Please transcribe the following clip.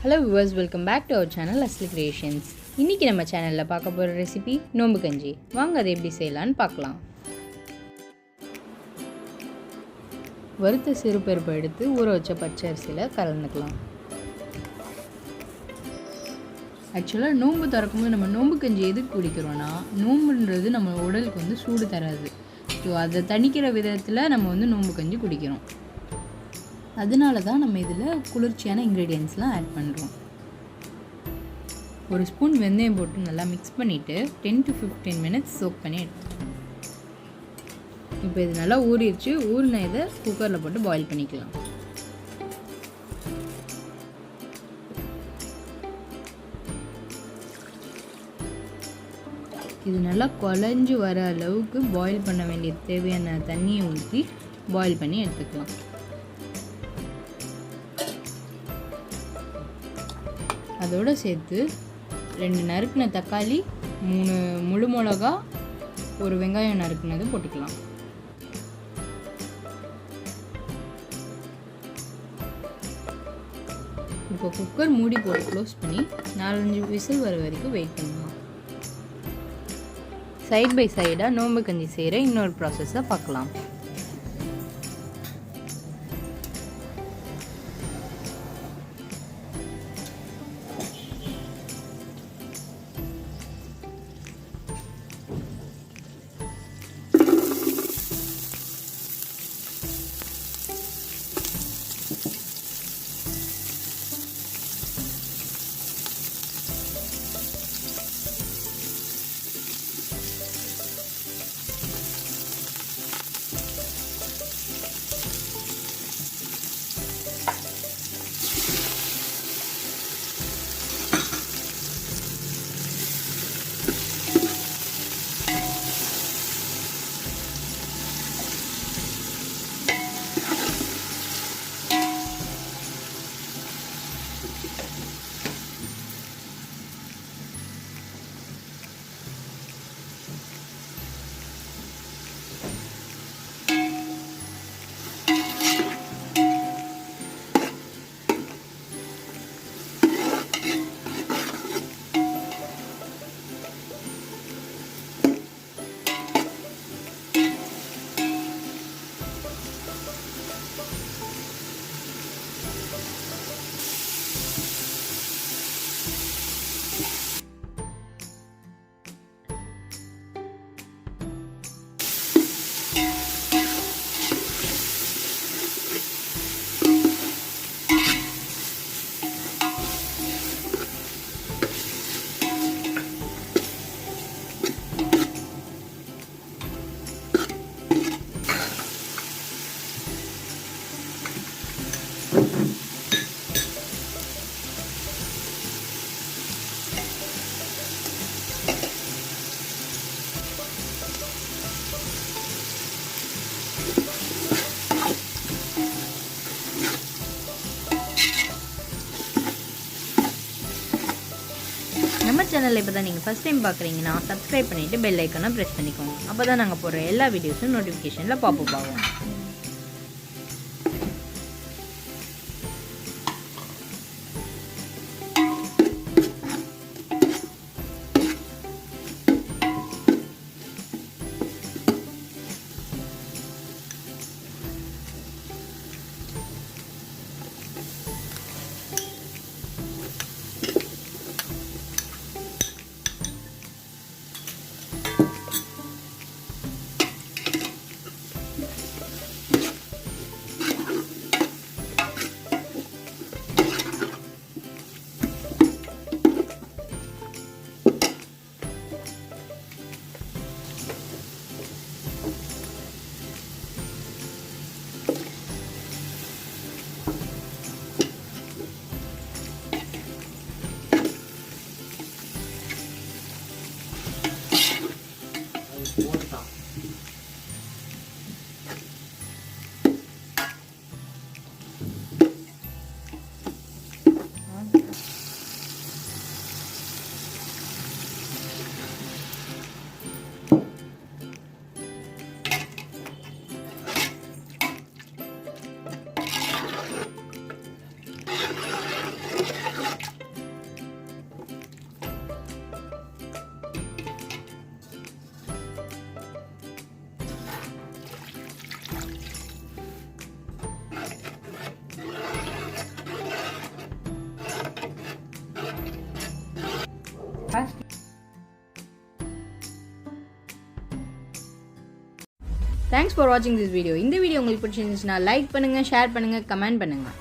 Hello viewers, welcome back to our channel Asli Creations. இன்னைக்கு நம்ம சேனல்ல பார்க்க போற ரெசிபி நோம்பு கஞ்சி. வாங்க அதை எப்படி செய்யலாம்னு பார்க்கலாம். வறுத்த சிறுபருப்பு எடுத்து ஊற வச்ச பச்சை அரிசியில கலந்துக்கலாம். ஆக்சுவலா நோம்பு திறக்கும்போது நம்ம நோம்பு கஞ்சி எதுக்கு குடிக்கிறோம்னா, நோம்புன்றது நம்ம உடலுக்கு சூடு தராது. ஸோ அதை தணிக்கிற விதத்தில் நம்ம நோம்பு கஞ்சி குடிக்கிறோம். அதனால தான் நம்ம இதில் குளிர்ச்சியான இன்க்ரீடியன்ட்ஸ்லாம் ஆட் பண்ணுறோம். ஒரு ஸ்பூன் வெந்தயம் போட்டு நல்லா மிக்ஸ் பண்ணிவிட்டு 10 to 15 மினிட்ஸ் சோக் பண்ணி எடுத்துக்கலாம். இப்போ இது நல்லா ஊறிடுச்சு. ஊறின இதை குக்கரில் போட்டு பாயில் பண்ணிக்கலாம். இது நல்லா குழஞ்சி வர அளவுக்கு பாயில் பண்ண வேண்டிய தேவையான தண்ணியை ஊற்றி பாயில் பண்ணி எடுத்துக்கலாம். அதோடு சேர்த்து 2 நறுக்கின தக்காளி, 3 முழு மிளகா, ஒரு வெங்காயம் நறுக்கினது போட்டுக்கலாம். இப்போ குக்கர் மூடி போட்டு க்ளோஸ் பண்ணி 4-5 விசில் வர வரைக்கும் வெயிட் பண்ணலாம். சைட் பை சைடாக நோம்பு கஞ்சி செய்கிற இன்னொரு ப்ராசஸை பார்க்கலாம். நம்ம சேனலில் இப்போ தான் நீங்கள் ஃபஸ்ட் டைம் பார்க்குறீங்கன்னா சப்ஸ்கிரைப் பண்ணிவிட்டு பெல் ஐக்கானை ப்ரெஸ் பண்ணிக்கோங்க. அப்போ தான் நாங்கள் போடுற எல்லா வீடியோஸும் நோட்டிஃபிகேஷனில் பாப்பப் ஆகும். தேங்க்ஸ் ஃபார் வாட்சிங் திஸ் வீடியோ. இந்த வீடியோ உங்களுக்கு பிடிச்சிருந்துச்சுன்னா லைக் பண்ணுங்கள், ஷேர் பண்ணுங்கள், கமெண்ட் பண்ணுங்கள்.